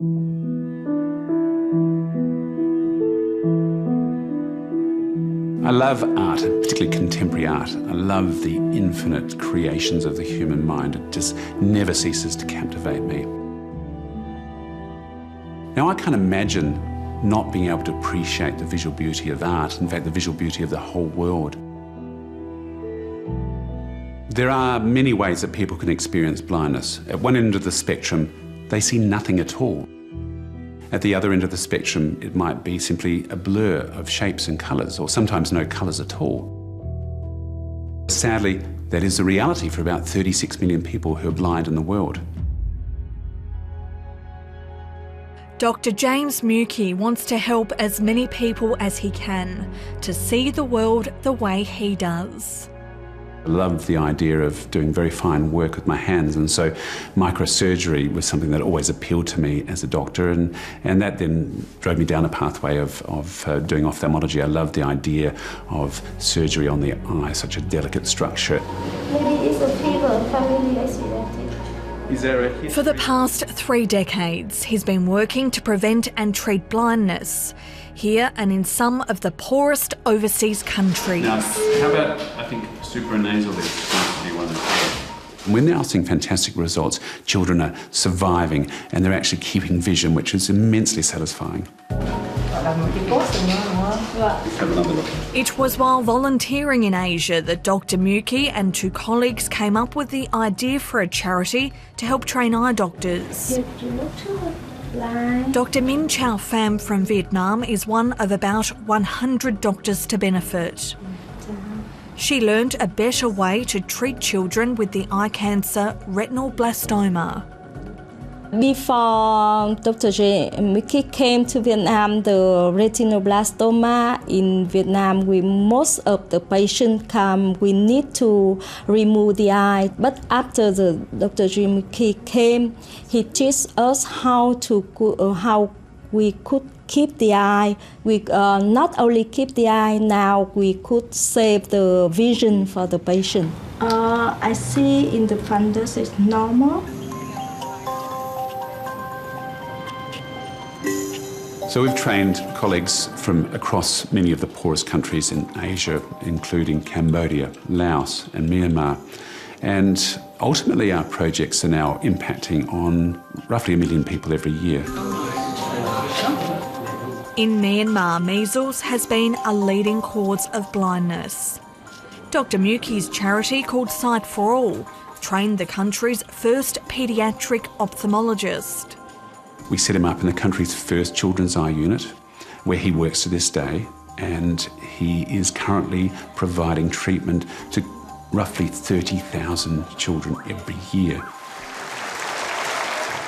I love art, particularly contemporary art. I love the infinite creations of the human mind. It just never ceases to captivate me. Now, I can't imagine not being able to appreciate the visual beauty of art, in fact, the visual beauty of the whole world. There are many ways that people can experience blindness. At one end of the spectrum, they see nothing at all. At the other end of the spectrum, it might be simply a blur of shapes and colours, or sometimes no colours at all. Sadly, that is the reality for about 36 million people who are blind in the world. Dr James Muecke wants to help as many people as he can to see the world the way he does. I love the idea of doing very fine work with my hands, and so microsurgery was something that always appealed to me as a doctor, and that then drove me down a pathway of doing ophthalmology. I loved the idea of surgery on the eye, such a delicate structure. Maybe it's a fever, family accident. Is there a history? For the past 3 decades, he's been working to prevent and treat blindness, here and in some of the poorest overseas countries. Now, how about, I think, supranasal is one of the. We're now seeing fantastic results. Children are surviving and they're actually keeping vision, which is immensely satisfying. It was while volunteering in Asia that Dr Muecke and 2 colleagues came up with the idea for a charity to help train eye doctors. Dr Min Chao Pham from Vietnam is one of about 100 doctors to benefit. She learned a better way to treat children with the eye cancer retinal blastoma. Before Dr. James Muecke came to Vietnam, the retinoblastoma in Vietnam, most of the patients come, we need to remove the eye. But after Dr. James Muecke came, he teach us how we could keep the eye. We not only keep the eye, now we could save the vision for the patient. I see in the fundus is normal. So we've trained colleagues from across many of the poorest countries in Asia, including Cambodia, Laos and Myanmar. And ultimately our projects are now impacting on roughly 1 million people every year. In Myanmar, measles has been a leading cause of blindness. Dr Muecke's charity, called Sight for All, trained the country's first paediatric ophthalmologist. We set him up in the country's first children's eye unit, where he works to this day, and he is currently providing treatment to roughly 30,000 children every year.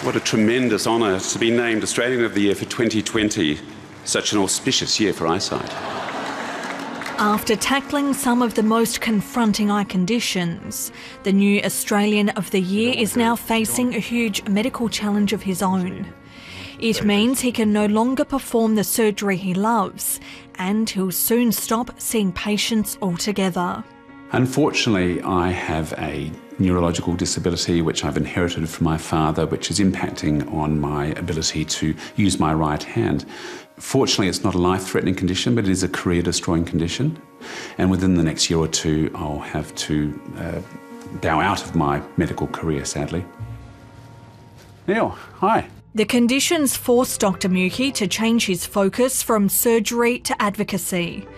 What a tremendous honour to be named Australian of the Year for 2020, such an auspicious year for eyesight. After tackling some of the most confronting eye conditions, the new Australian of the Year is now facing a huge medical challenge of his own. It means he can no longer perform the surgery he loves, and he'll soon stop seeing patients altogether. Unfortunately, I have a neurological disability which I've inherited from my father, which is impacting on my ability to use my right hand. Fortunately, it's not a life-threatening condition, but it is a career-destroying condition. And within the next year or 2, I'll have to bow out of my medical career, sadly. Neil, hi. The conditions forced Dr Muecke to change his focus from surgery to advocacy.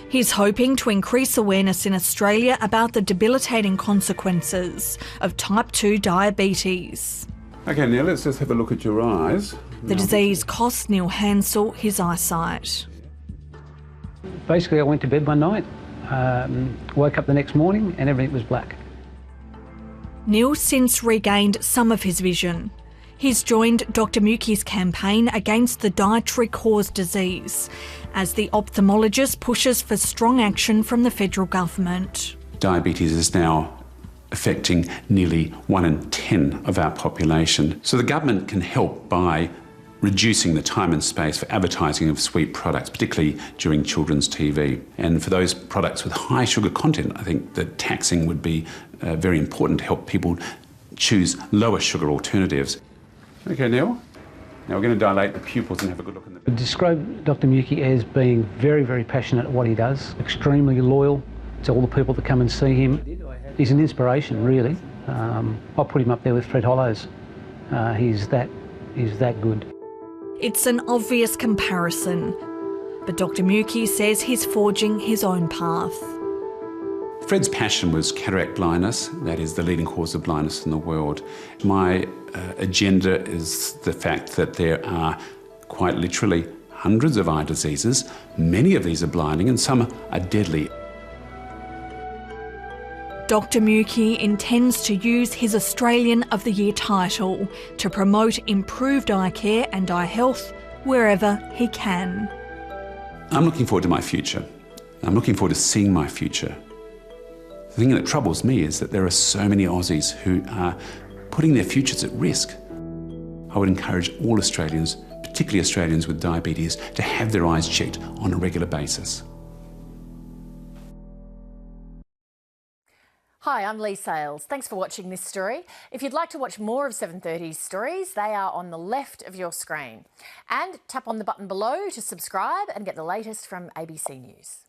He's hoping to increase awareness in Australia about the debilitating consequences of type 2 diabetes. Okay, Neil, let's just have a look at your eyes. The disease cost Neil Hansel his eyesight. Basically, I went to bed one night, woke up the next morning and everything was black. Neil's since regained some of his vision. He's joined Dr Muecke's campaign against the dietary-caused disease as the ophthalmologist pushes for strong action from the federal government. Diabetes is now affecting nearly 1 in 10 of our population. So the government can help by reducing the time and space for advertising of sweet products, particularly during children's TV. And for those products with high sugar content, I think that taxing would be very important to help people choose lower sugar alternatives. Okay, Neil. Now we're going to dilate the pupils and have a good look in the... Describe Dr Muecke as being very, very passionate at what he does, extremely loyal to all the people that come and see him. He's an inspiration, really. I'll put him up there with Fred Hollows. He's that good. It's an obvious comparison, but Dr Muecke says he's forging his own path. Fred's passion was cataract blindness, that is the leading cause of blindness in the world. My agenda is the fact that there are quite literally hundreds of eye diseases. Many of these are blinding and some are deadly. Dr Muecke intends to use his Australian of the Year title to promote improved eye care and eye health wherever he can. I'm looking forward to my future. I'm looking forward to seeing my future. The thing that troubles me is that there are so many Aussies who are putting their futures at risk. I would encourage all Australians, particularly Australians with diabetes, to have their eyes checked on a regular basis. Hi, I'm Lee Sales. Thanks for watching this story. If you'd like to watch more of 7:30's stories, they are on the left of your screen. And tap on the button below to subscribe and get the latest from ABC News.